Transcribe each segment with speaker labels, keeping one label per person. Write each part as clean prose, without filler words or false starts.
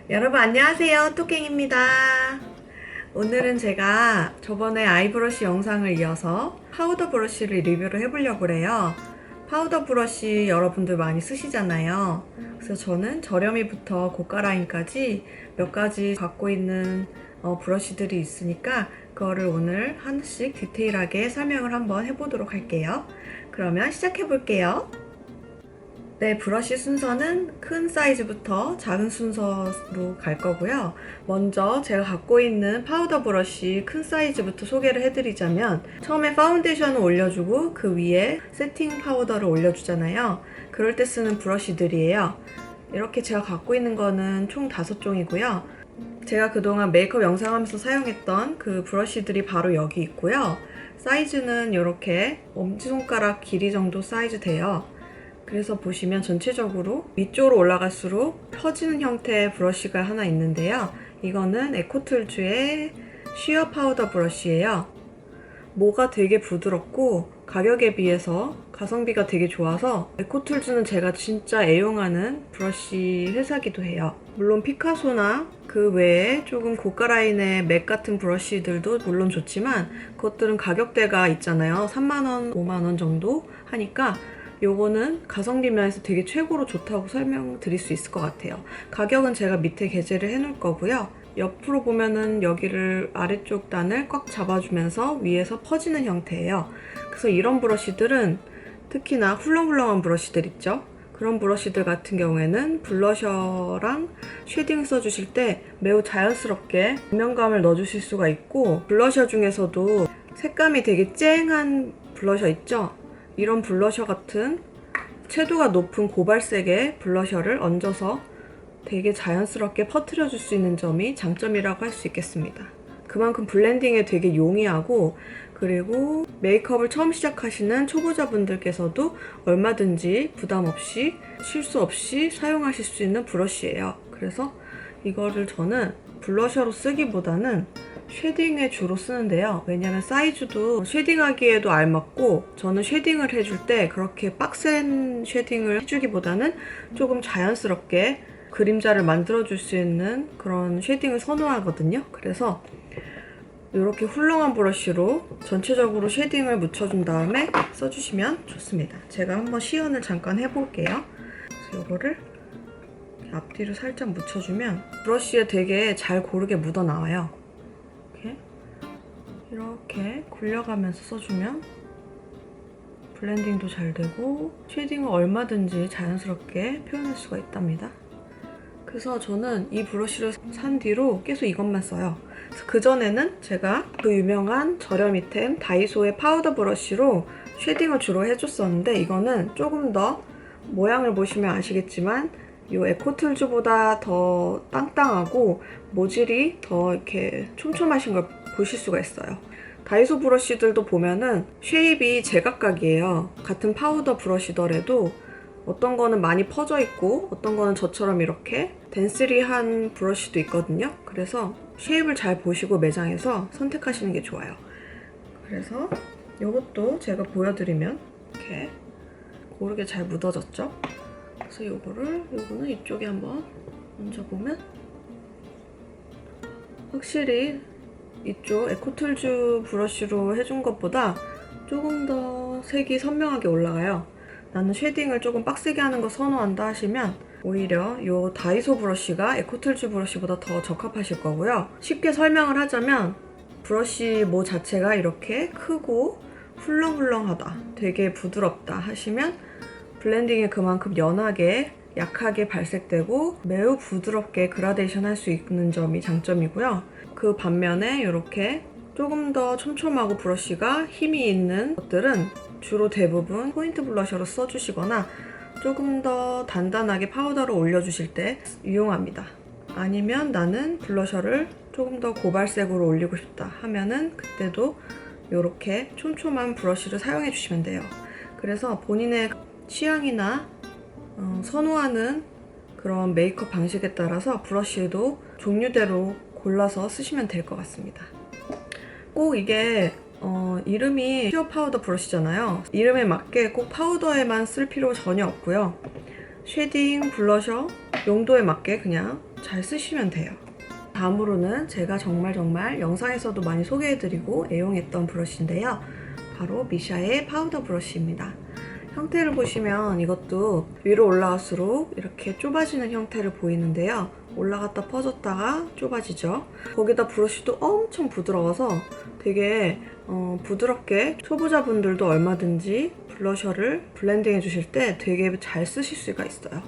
Speaker 1: 여러분 안녕하세요. 토깽입니다. 오늘은 제가 저번에 아이브러쉬 영상을 이어서 파우더 브러쉬를 리뷰를 해보려고 해요. 파우더 브러쉬 여러분들 많이 쓰시잖아요. 그래서 저는 저렴이부터 고가 라인까지 몇 가지 갖고 있는 브러쉬들이 있으니까 그거를 오늘 하나씩 디테일하게 설명을 한번 해보도록 할게요. 그러면 시작해 볼게요. 네, 브러쉬 순서는 큰 사이즈부터 작은 순서로 갈 거고요. 먼저 제가 갖고 있는 파우더 브러쉬 큰 사이즈부터 소개를 해드리자면, 처음에 파운데이션을 올려주고 그 위에 세팅 파우더를 올려주잖아요. 그럴 때 쓰는 브러쉬들이에요. 이렇게 제가 갖고 있는 거는 총 5종이고요. 제가 그동안 메이크업 영상하면서 사용했던 그 브러쉬들이 바로 여기 있고요. 사이즈는 이렇게 엄지손가락 길이 정도 사이즈 돼요. 그래서 보시면 전체적으로 위쪽으로 올라갈수록 펴지는 형태의 브러쉬가 하나 있는데요. 이거는 에코툴즈의 쉬어 파우더 브러쉬예요. 모가 되게 부드럽고 가격에 비해서 가성비가 되게 좋아서 에코툴즈는 제가 진짜 애용하는 브러쉬 회사기도 해요. 물론 피카소나 그 외에 조금 고가 라인의 맥 같은 브러쉬들도 물론 좋지만 그것들은 가격대가 있잖아요. 3만원, 5만원 정도 하니까 요거는 가성비 면에서 되게 최고로 좋다고 설명드릴 수 있을 것 같아요. 가격은 제가 밑에 게재를 해놓을 거고요. 옆으로 보면은 여기를 아래쪽 단을 꽉 잡아주면서 위에서 퍼지는 형태예요. 그래서 이런 브러쉬들은 특히나 훌렁훌렁한 브러쉬들 있죠? 그런 브러쉬들 같은 경우에는 블러셔랑 쉐딩 써주실 때 매우 자연스럽게 음영감을 넣어주실 수가 있고, 블러셔 중에서도 색감이 되게 쨍한 블러셔 있죠? 이런 블러셔 같은 채도가 높은 고발색의 블러셔를 얹어서 되게 자연스럽게 퍼뜨려 줄 수 있는 점이 장점이라고 할 수 있겠습니다. 그만큼 블렌딩에 되게 용이하고, 그리고 메이크업을 처음 시작하시는 초보자분들께서도 얼마든지 부담 없이 실수 없이 사용하실 수 있는 브러쉬예요. 그래서 이거를 저는 블러셔로 쓰기보다는 쉐딩에 주로 쓰는데요. 왜냐면 사이즈도 쉐딩하기에도 알맞고, 저는 쉐딩을 해줄 때 그렇게 빡센 쉐딩을 해주기보다는 조금 자연스럽게 그림자를 만들어줄 수 있는 그런 쉐딩을 선호하거든요. 그래서 이렇게 훌렁한 브러쉬로 전체적으로 쉐딩을 묻혀준 다음에 써주시면 좋습니다. 제가 한번 시연을 잠깐 해볼게요. 그래서 이거를 앞뒤로 살짝 묻혀주면 브러쉬에 되게 잘 고르게 묻어나와요. 이렇게 굴려가면서 써주면 블렌딩도 잘 되고 쉐딩을 얼마든지 자연스럽게 표현할 수가 있답니다. 그래서 저는 이 브러쉬를 산 뒤로 계속 이것만 써요. 그전에는 제가 그 유명한 저렴이템 다이소의 파우더 브러쉬로 쉐딩을 주로 해줬었는데, 이거는 조금 더 모양을 보시면 아시겠지만 이 에코툴즈보다 더 땅땅하고 모질이 더 이렇게 촘촘하신 걸 보실 수가 있어요. 다이소 브러쉬들도 보면은 쉐입이 제각각이에요. 같은 파우더 브러쉬더라도 어떤 거는 많이 퍼져 있고 어떤 거는 저처럼 이렇게 덴스리한 브러쉬도 있거든요. 그래서 쉐입을 잘 보시고 매장에서 선택하시는 게 좋아요. 그래서 이것도 제가 보여드리면 이렇게 고르게 잘 묻어졌죠? 그래서 요거는 이쪽에 한번 얹어보면 확실히 이쪽 에코툴즈 브러쉬로 해준 것보다 조금 더 색이 선명하게 올라가요. 나는 쉐딩을 조금 빡세게 하는 거 선호한다 하시면 오히려 이 다이소 브러쉬가 에코툴즈 브러쉬보다 더 적합하실 거고요. 쉽게 설명을 하자면 브러쉬 모 자체가 이렇게 크고 훌렁훌렁하다, 되게 부드럽다 하시면 블렌딩이 그만큼 연하게 약하게 발색되고 매우 부드럽게 그라데이션 할 수 있는 점이 장점이고요. 그 반면에 이렇게 조금 더 촘촘하고 브러쉬가 힘이 있는 것들은 주로 대부분 포인트 블러셔로 써주시거나 조금 더 단단하게 파우더를 올려주실 때 유용합니다. 아니면 나는 블러셔를 조금 더 고발색으로 올리고 싶다 하면은 그때도 이렇게 촘촘한 브러쉬를 사용해 주시면 돼요. 그래서 본인의 취향이나 선호하는 그런 메이크업 방식에 따라서 브러쉬도 종류대로 골라서 쓰시면 될 것 같습니다. 꼭 이게 이름이 퓨어 파우더 브러쉬잖아요. 이름에 맞게 꼭 파우더에만 쓸 필요 전혀 없고요. 쉐딩, 블러셔, 용도에 맞게 그냥 잘 쓰시면 돼요. 다음으로는 제가 정말 영상에서도 많이 소개해드리고 애용했던 브러쉬인데요. 바로 미샤의 파우더 브러쉬입니다. 형태를 보시면 이것도 위로 올라갈수록 이렇게 좁아지는 형태를 보이는데요. 올라갔다 퍼졌다가 좁아지죠. 거기다 브러쉬도 엄청 부드러워서 되게 부드럽게 초보자분들도 얼마든지 블러셔를 블렌딩 해주실 때 되게 잘 쓰실 수가 있어요.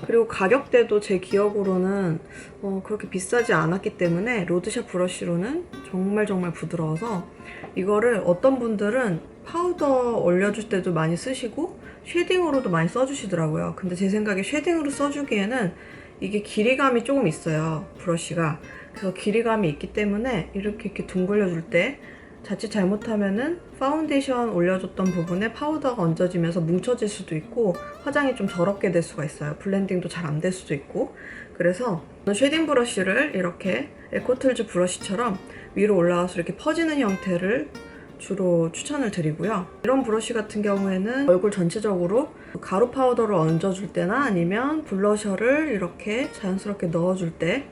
Speaker 1: 그리고 가격대도 제 기억으로는 그렇게 비싸지 않았기 때문에 로드샵 브러쉬로는 정말 부드러워서 이거를 어떤 분들은 파우더 올려줄 때도 많이 쓰시고 쉐딩으로도 많이 써주시더라고요. 근데 제 생각에 쉐딩으로 써주기에는 이게 길이감이 조금 있어요, 브러쉬가. 그래서 길이감이 있기 때문에 이렇게 둥글려줄 때 자칫 잘못하면은 파운데이션 올려줬던 부분에 파우더가 얹어지면서 뭉쳐질 수도 있고 화장이 좀 더럽게 될 수가 있어요. 블렌딩도 잘 안 될 수도 있고. 그래서 쉐딩 브러쉬를 이렇게 에코틀즈 브러쉬처럼 위로 올라가서 이렇게 퍼지는 형태를 주로 추천을 드리고요. 이런 브러쉬 같은 경우에는 얼굴 전체적으로 가루 파우더를 얹어줄 때나 아니면 블러셔를 이렇게 자연스럽게 넣어줄 때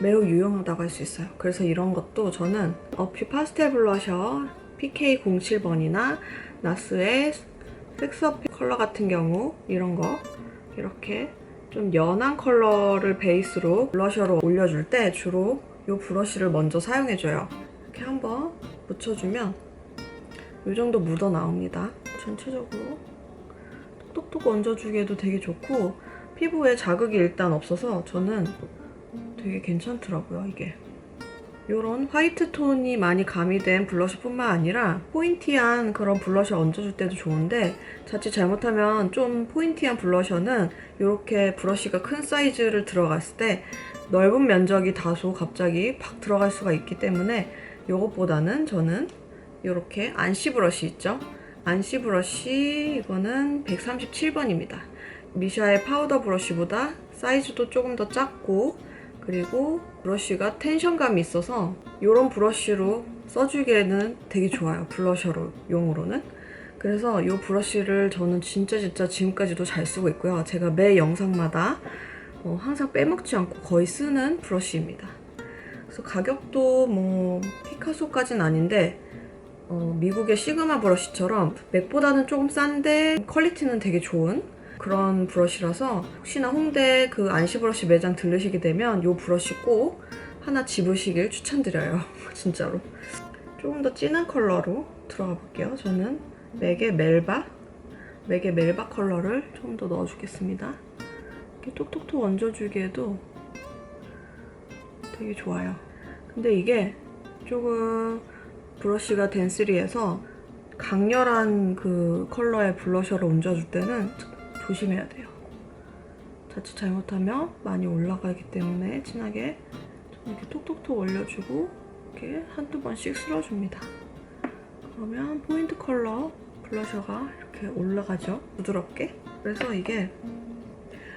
Speaker 1: 매우 유용하다고 할 수 있어요. 그래서 이런 것도 저는 어피 파스텔 블러셔 PK07번이나 나스의 섹스어필 컬러 같은 경우 이런 거 이렇게 좀 연한 컬러를 베이스로 블러셔로 올려줄 때 주로 이 브러쉬를 먼저 사용해줘요. 이렇게 한번 묻혀주면 이 정도 묻어 나옵니다. 전체적으로 톡톡톡 얹어주기에도 되게 좋고 피부에 자극이 일단 없어서 저는 되게 괜찮더라고요, 이게. 이런 화이트 톤이 많이 가미된 블러셔뿐만 아니라 포인티한 그런 블러셔 얹어줄 때도 좋은데 자칫 잘못하면 좀 포인티한 블러셔는 이렇게 브러쉬가 큰 사이즈를 들어갔을 때 넓은 면적이 다소 갑자기 팍 들어갈 수가 있기 때문에 이것보다는 저는 이렇게 안시 브러쉬 있죠? 안시 브러쉬 이거는 137번입니다. 미샤의 파우더 브러쉬보다 사이즈도 조금 더 작고 그리고 브러쉬가 텐션감이 있어서 이런 브러쉬로 써주기에는 되게 좋아요. 블러셔로 용으로는. 그래서 이 브러쉬를 저는 진짜 지금까지도 잘 쓰고 있고요. 제가 매 영상마다 항상 빼먹지 않고 거의 쓰는 브러쉬입니다. 그래서 가격도 뭐 피카소까지는 아닌데 미국의 시그마 브러쉬처럼 맥보다는 조금 싼데 퀄리티는 되게 좋은 그런 브러쉬라서 혹시나 홍대 그 안시 브러쉬 매장 들르시게 되면 이 브러쉬 꼭 하나 집으시길 추천드려요. 진짜로. 조금 더 진한 컬러로 들어가 볼게요. 저는 맥의 멜바 컬러를 좀 더 넣어주겠습니다. 이렇게 톡톡톡 얹어주기에도 되게 좋아요. 근데 이게 조금 브러쉬가 덴스리해서 강렬한 그 컬러의 블러셔를 얹어줄 때는 조심해야 돼요. 자칫 잘못하면 많이 올라가기 때문에 진하게 좀 이렇게 톡톡톡 올려주고 이렇게 한두 번씩 쓸어줍니다. 그러면 포인트 컬러 블러셔가 이렇게 올라가죠. 부드럽게. 그래서 이게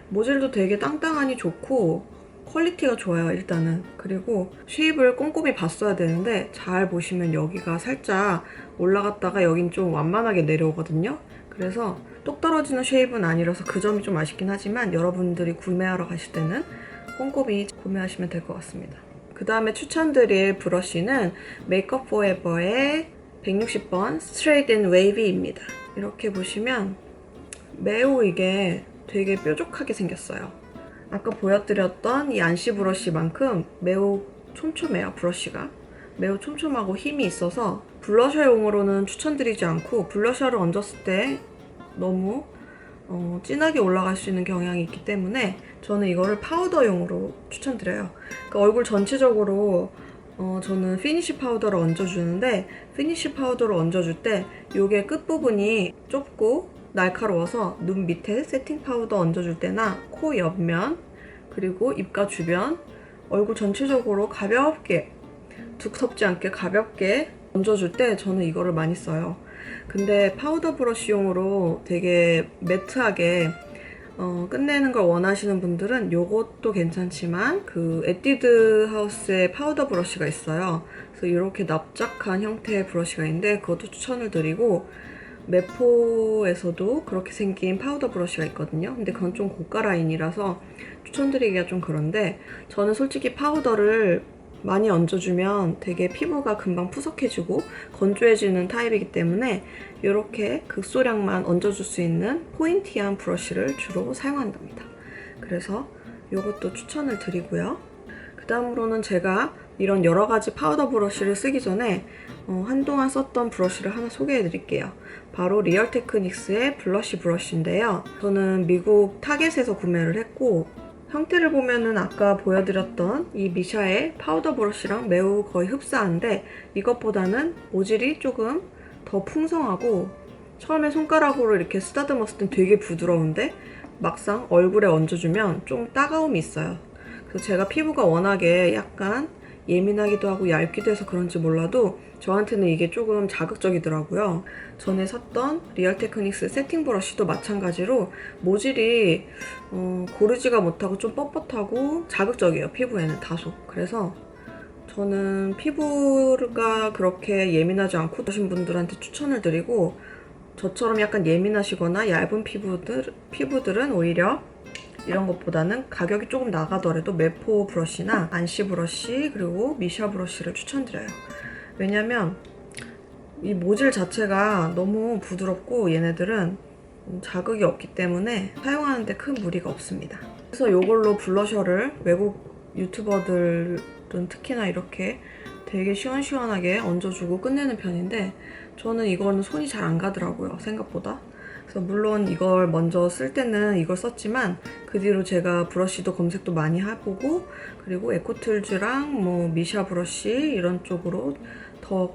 Speaker 1: 모질도 되게 땅땅하니 좋고 퀄리티가 좋아요, 일단은. 그리고 쉐입을 꼼꼼히 봤어야 되는데 잘 보시면 여기가 살짝 올라갔다가 여긴 좀 완만하게 내려오거든요. 그래서 똑 떨어지는 쉐입은 아니라서 그 점이 좀 아쉽긴 하지만 여러분들이 구매하러 가실 때는 꼼꼼히 구매하시면 될 것 같습니다. 그 다음에 추천드릴 브러쉬는 메이크업 포에버의 160번 스트레이트 앤 웨이비입니다. 이렇게 보시면 매우 이게 되게 뾰족하게 생겼어요. 아까 보여드렸던 이 안시 브러쉬만큼 매우 촘촘해요, 브러쉬가. 매우 촘촘하고 힘이 있어서 블러셔용으로는 추천드리지 않고 블러셔를 얹었을 때 너무 진하게 올라갈 수 있는 경향이 있기 때문에 저는 이거를 파우더용으로 추천드려요. 그러니까 얼굴 전체적으로 저는 피니쉬 파우더를 얹어주는데 피니쉬 파우더를 얹어줄 때 이게 끝부분이 좁고 날카로워서 눈 밑에 세팅 파우더 얹어줄 때나 코 옆면 그리고 입가 주변 얼굴 전체적으로 가볍게 두텁지 않게 가볍게 얹어줄 때 저는 이거를 많이 써요. 근데 파우더 브러쉬용으로 되게 매트하게 끝내는 걸 원하시는 분들은 이것도 괜찮지만 그 에뛰드 하우스의 파우더 브러쉬가 있어요. 그래서 이렇게 납작한 형태의 브러쉬가 있는데 그것도 추천을 드리고 메포에서도 그렇게 생긴 파우더 브러쉬가 있거든요. 근데 그건 좀 고가 라인이라서 추천드리기가 좀 그런데, 저는 솔직히 파우더를 많이 얹어주면 되게 피부가 금방 푸석해지고 건조해지는 타입이기 때문에 이렇게 극소량만 얹어줄 수 있는 포인티한 브러쉬를 주로 사용한답니다. 그래서 이것도 추천을 드리고요. 그 다음으로는 제가 이런 여러 가지 파우더 브러쉬를 쓰기 전에 한동안 썼던 브러쉬를 하나 소개해 드릴게요. 바로 리얼 테크닉스의 블러쉬 브러쉬인데요. 저는 미국 타겟에서 구매를 했고, 형태를 보면은 아까 보여드렸던 이 미샤의 파우더 브러쉬랑 매우 거의 흡사한데, 이것보다는 모질이 조금 더 풍성하고, 처음에 손가락으로 이렇게 쓰다듬었을 땐 되게 부드러운데 막상 얼굴에 얹어주면 좀 따가움이 있어요. 그래서 제가 피부가 워낙에 약간 예민하기도 하고 얇기도 해서 그런지 몰라도 저한테는 이게 조금 자극적이더라고요. 전에 샀던 리얼 테크닉스 세팅 브러쉬도 마찬가지로 모질이 고르지가 못하고 좀 뻣뻣하고 자극적이에요. 피부에는 다소. 그래서 저는 피부가 그렇게 예민하지 않고 하신 분들한테 추천을 드리고, 저처럼 약간 예민하시거나 얇은 피부들은 오히려 이런 것보다는 가격이 조금 나가더라도 메포 브러쉬나 안시 브러쉬 그리고 미샤 브러쉬를 추천드려요. 왜냐면 이 모질 자체가 너무 부드럽고 얘네들은 자극이 없기 때문에 사용하는데 큰 무리가 없습니다. 그래서 이걸로 블러셔를 외국 유튜버들은 특히나 이렇게 되게 시원시원하게 얹어주고 끝내는 편인데, 저는 이거는 손이 잘 안 가더라고요, 생각보다. 그래서 물론 이걸 먼저 쓸 때는 이걸 썼지만 그 뒤로 제가 브러쉬도 검색도 많이 해보고, 그리고 에코툴즈랑 뭐 미샤 브러쉬 이런 쪽으로 더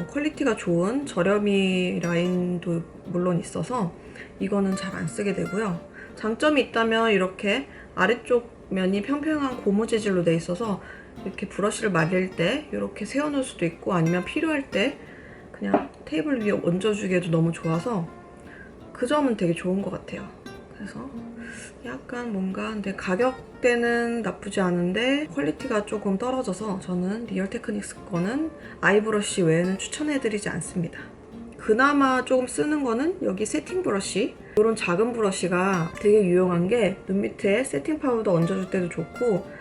Speaker 1: 퀄리티가 좋은 저렴이 라인도 물론 있어서 이거는 잘 안 쓰게 되고요. 장점이 있다면 이렇게 아래쪽 면이 평평한 고무 재질로 돼 있어서 이렇게 브러쉬를 말릴 때 이렇게 세워놓을 수도 있고, 아니면 필요할 때 그냥 테이블 위에 얹어주기에도 너무 좋아서 그 점은 되게 좋은 것 같아요. 그래서 약간 뭔가, 근데 가격대는 나쁘지 않은데 퀄리티가 조금 떨어져서 저는 리얼 테크닉스 거는 아이 브러쉬 외에는 추천해드리지 않습니다. 그나마 조금 쓰는 거는 여기 세팅 브러쉬, 이런 작은 브러쉬가 되게 유용한 게 눈 밑에 세팅 파우더 얹어줄 때도 좋고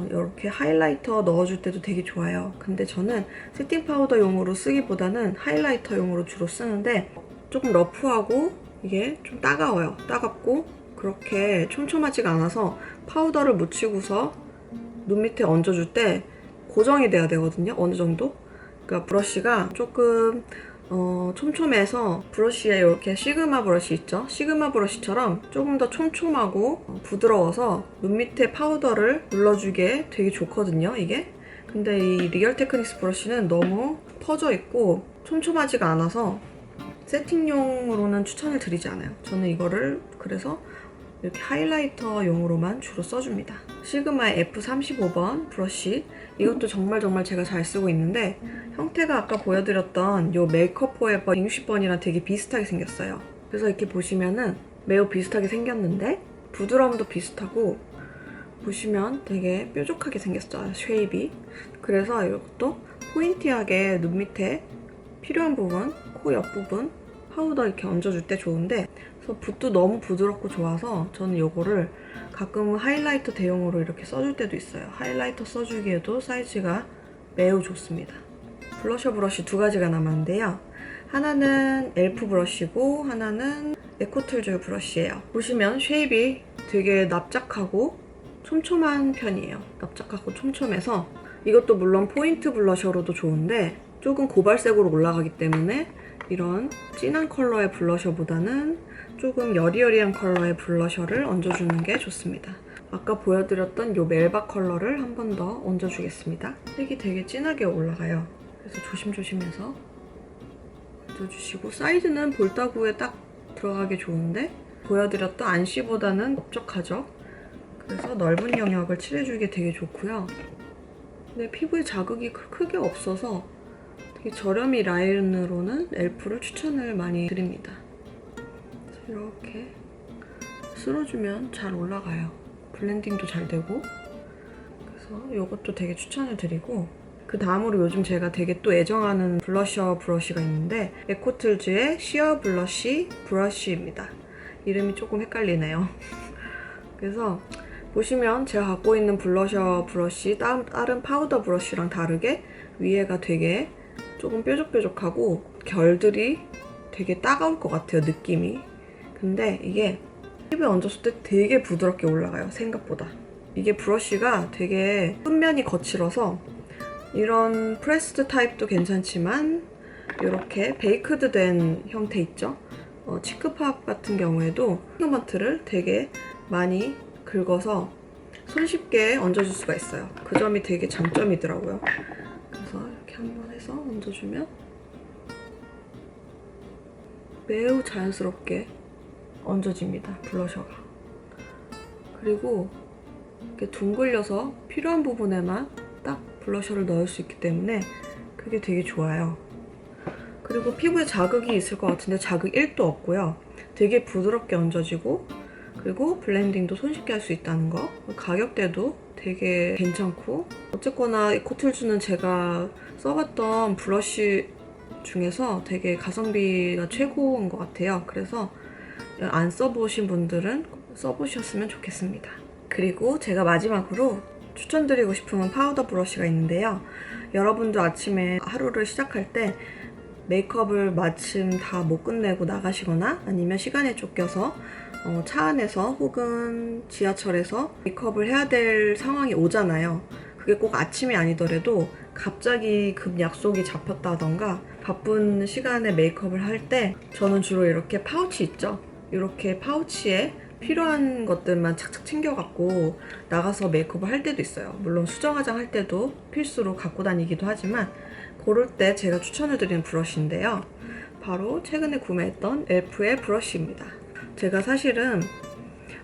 Speaker 1: 이렇게 하이라이터 넣어줄 때도 되게 좋아요. 근데 저는 세팅 파우더용으로 쓰기보다는 하이라이터용으로 주로 쓰는데, 조금 러프하고 이게 좀 따가워요. 따갑고 그렇게 촘촘하지가 않아서 파우더를 묻히고서 눈 밑에 얹어줄 때 고정이 돼야 되거든요, 어느 정도. 그러니까 브러쉬가 조금 촘촘해서, 브러쉬에 이렇게 시그마 브러쉬 있죠? 시그마 브러쉬처럼 조금 더 촘촘하고 부드러워서 눈 밑에 파우더를 눌러주기에 되게 좋거든요, 이게. 근데 이 리얼 테크닉스 브러쉬는 너무 퍼져 있고 촘촘하지가 않아서 세팅용으로는 추천을 드리지 않아요. 저는 이거를 그래서 이렇게 하이라이터용으로만 주로 써줍니다. 시그마의 F35번 브러쉬, 이것도 정말 제가 잘 쓰고 있는데, 형태가 아까 보여드렸던 이 메이크업 포에버 160번이랑 되게 비슷하게 생겼어요. 그래서 이렇게 보시면은 매우 비슷하게 생겼는데 부드러움도 비슷하고, 보시면 되게 뾰족하게 생겼어요, 쉐입이. 그래서 이것도 포인티하게 눈 밑에 필요한 부분, 코 옆부분 파우더 이렇게 얹어줄 때 좋은데, 그래서 붓도 너무 부드럽고 좋아서 저는 이거를 가끔은 하이라이터 대용으로 이렇게 써줄 때도 있어요. 하이라이터 써주기에도 사이즈가 매우 좋습니다. 블러셔 브러쉬 두 가지가 남았는데요. 하나는 엘프 브러쉬고 하나는 에코툴즈 브러쉬예요. 보시면 쉐입이 되게 납작하고 촘촘한 편이에요. 납작하고 촘촘해서 이것도 물론 포인트 블러셔로도 좋은데 조금 고발색으로 올라가기 때문에 이런 진한 컬러의 블러셔보다는 조금 여리여리한 컬러의 블러셔를 얹어주는 게 좋습니다. 아까 보여드렸던 이 멜박 컬러를 한 번 더 얹어주겠습니다. 색이 되게 진하게 올라가요. 그래서 조심조심해서 얹어주시고, 사이즈는 볼따구에 딱 들어가기 좋은데 보여드렸던 안시보다는 넓적하죠. 그래서 넓은 영역을 칠해주기 되게 좋고요. 근데 피부에 자극이 크게 없어서 되게 저렴이 라인으로는 엘프를 추천을 많이 드립니다. 이렇게 쓸어주면 잘 올라가요. 블렌딩도 잘 되고. 그래서 이것도 되게 추천을 드리고, 그 그 다음으로 요즘 제가 되게 또 애정하는 블러셔 브러쉬가 있는데 에코틀즈의 시어 블러쉬 브러쉬입니다. 이름이 조금 헷갈리네요. 그래서 보시면 제가 갖고 있는 블러셔 브러쉬 다른 파우더 브러쉬랑 다르게 위에가 되게 조금 뾰족뾰족하고 결들이 되게 따가울 것 같아요, 느낌이. 근데 이게 피부에 얹었을 때 되게 부드럽게 올라가요, 생각보다. 이게 브러쉬가 되게 끝면이 거칠어서 이런 프레스드 타입도 괜찮지만 이렇게 베이크드 된 형태 있죠? 치크팝 같은 경우에도 피그먼트를 되게 많이 긁어서 손쉽게 얹어줄 수가 있어요. 그 점이 되게 장점이더라고요. 그래서 이렇게 한번 해서 얹어주면 매우 자연스럽게 얹어집니다, 블러셔가. 그리고 이렇게 둥글려서 필요한 부분에만 딱 블러셔를 넣을 수 있기 때문에 그게 되게 좋아요. 그리고 피부에 자극이 있을 것 같은데 자극 1도 없고요. 되게 부드럽게 얹어지고, 그리고 블렌딩도 손쉽게 할 수 있다는 거. 가격대도 되게 괜찮고, 어쨌거나 에코틀즈는 제가 써봤던 블러쉬 중에서 되게 가성비가 최고인 것 같아요. 그래서 안 써보신 분들은 써보셨으면 좋겠습니다. 그리고 제가 마지막으로 추천드리고 싶은 파우더 브러쉬가 있는데요. 여러분도 아침에 하루를 시작할 때 메이크업을 마침 다 못 끝내고 나가시거나 아니면 시간에 쫓겨서 차 안에서 혹은 지하철에서 메이크업을 해야 될 상황이 오잖아요. 그게 꼭 아침이 아니더라도 갑자기 급 약속이 잡혔다던가 바쁜 시간에 메이크업을 할 때 저는 주로 이렇게 파우치 있죠? 이렇게 파우치에 필요한 것들만 착착 챙겨갖고 나가서 메이크업을 할 때도 있어요. 물론 수정 화장 할 때도 필수로 갖고 다니기도 하지만 그럴 때 제가 추천을 드리는 브러쉬인데요. 바로 최근에 구매했던 엘프의 브러쉬입니다. 제가 사실은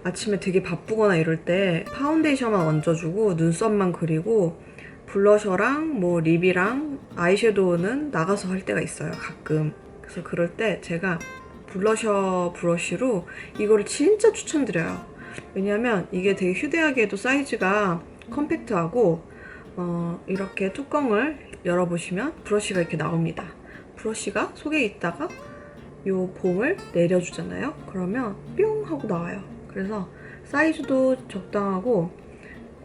Speaker 1: 아침에 되게 바쁘거나 이럴 때 파운데이션만 얹어주고 눈썹만 그리고 블러셔랑 뭐 립이랑 아이섀도우는 나가서 할 때가 있어요, 가끔. 그래서 그럴 때 제가 블러셔 브러쉬로 이거를 진짜 추천드려요. 왜냐면 이게 되게 휴대하기에도 사이즈가 컴팩트하고 이렇게 뚜껑을 열어보시면 브러쉬가 이렇게 나옵니다. 브러쉬가 속에 있다가 요 봉을 내려주잖아요. 그러면 뿅 하고 나와요. 그래서 사이즈도 적당하고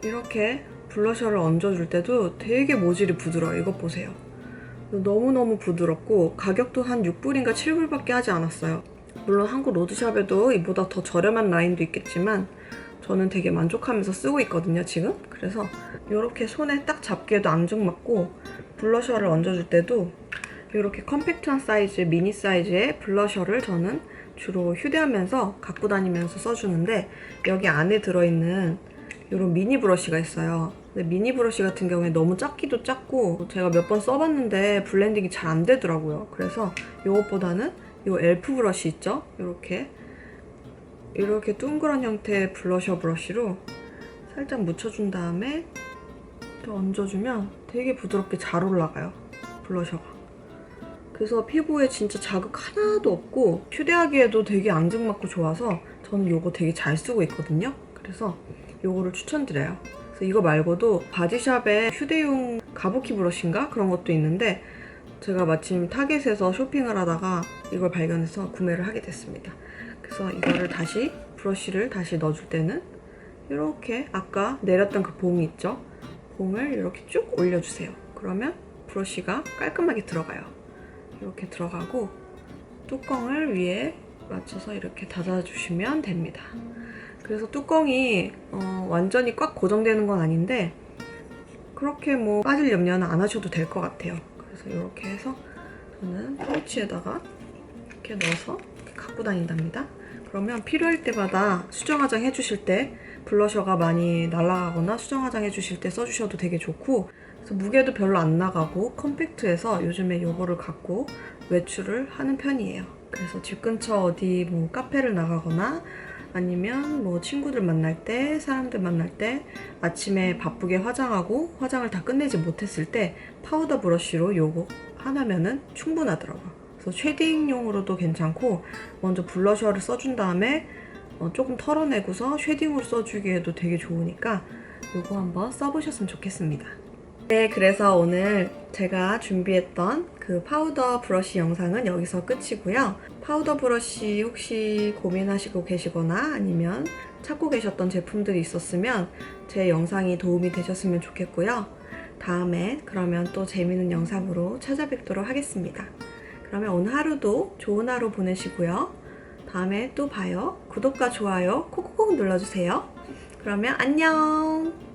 Speaker 1: 이렇게 블러셔를 얹어줄 때도 되게 모질이 부드러워요. 이것 보세요. 너무너무 부드럽고 가격도 한 6불인가 7불밖에 하지 않았어요. 물론 한국 로드샵에도 이보다 더 저렴한 라인도 있겠지만 저는 되게 만족하면서 쓰고 있거든요, 지금. 그래서 이렇게 손에 딱 잡기에도 앙증맞고 블러셔를 얹어줄 때도 이렇게 컴팩트한 사이즈, 미니 사이즈의 블러셔를 저는 주로 휴대하면서 갖고 다니면서 써주는데 여기 안에 들어있는 이런 미니 브러쉬가 있어요. 근데 미니 브러쉬 같은 경우에 너무 작기도 작고 제가 몇 번 써봤는데 블렌딩이 잘 안 되더라고요. 그래서 이것보다는 이 엘프 브러쉬 있죠? 이렇게 둥그런 형태의 블러셔 브러쉬로 살짝 묻혀준 다음에 또 얹어주면 되게 부드럽게 잘 올라가요, 블러셔가. 그래서 피부에 진짜 자극 하나도 없고 휴대하기에도 되게 앙증맞고 좋아서 저는 이거 되게 잘 쓰고 있거든요. 그래서 이거를 추천드려요. 그래서 이거 말고도 바디샵에 휴대용 가부키 브러쉬인가? 그런 것도 있는데 제가 마침 타겟에서 쇼핑을 하다가 이걸 발견해서 구매를 하게 됐습니다. 그래서 이거를 브러쉬를 다시 넣어줄 때는 이렇게 아까 내렸던 그 봉이 있죠? 봉을 이렇게 쭉 올려주세요. 그러면 브러쉬가 깔끔하게 들어가요. 이렇게 들어가고 뚜껑을 위에 맞춰서 이렇게 닫아주시면 됩니다. 그래서 뚜껑이 완전히 꽉 고정되는 건 아닌데 그렇게 뭐 빠질 염려는 안 하셔도 될 것 같아요. 그래서 이렇게 해서 저는 파우치에다가 이렇게 넣어서 이렇게 갖고 다닌답니다. 그러면 필요할 때마다 수정 화장 해주실 때 블러셔가 많이 날아가거나 수정 화장 해주실 때 써주셔도 되게 좋고, 그래서 무게도 별로 안 나가고 컴팩트해서 요즘에 이거를 갖고 외출을 하는 편이에요. 그래서 집 근처 어디 뭐 카페를 나가거나 아니면 뭐 친구들 만날 때, 사람들 만날 때 아침에 바쁘게 화장하고 화장을 다 끝내지 못했을 때 파우더 브러쉬로 요거 하나면은 충분하더라고요. 그래서 쉐딩용으로도 괜찮고 먼저 블러셔를 써준 다음에 조금 털어내고서 쉐딩으로 써주기에도 되게 좋으니까 요거 한번 써보셨으면 좋겠습니다. 네, 그래서 오늘 제가 준비했던 그 파우더 브러쉬 영상은 여기서 끝이고요. 파우더 브러쉬 혹시 고민하시고 계시거나 아니면 찾고 계셨던 제품들이 있었으면 제 영상이 도움이 되셨으면 좋겠고요. 다음에 그러면 또 재미있는 영상으로 찾아뵙도록 하겠습니다. 그러면 오늘 하루도 좋은 하루 보내시고요. 다음에 또 봐요. 구독과 좋아요 콕콕콕 눌러주세요. 그러면 안녕!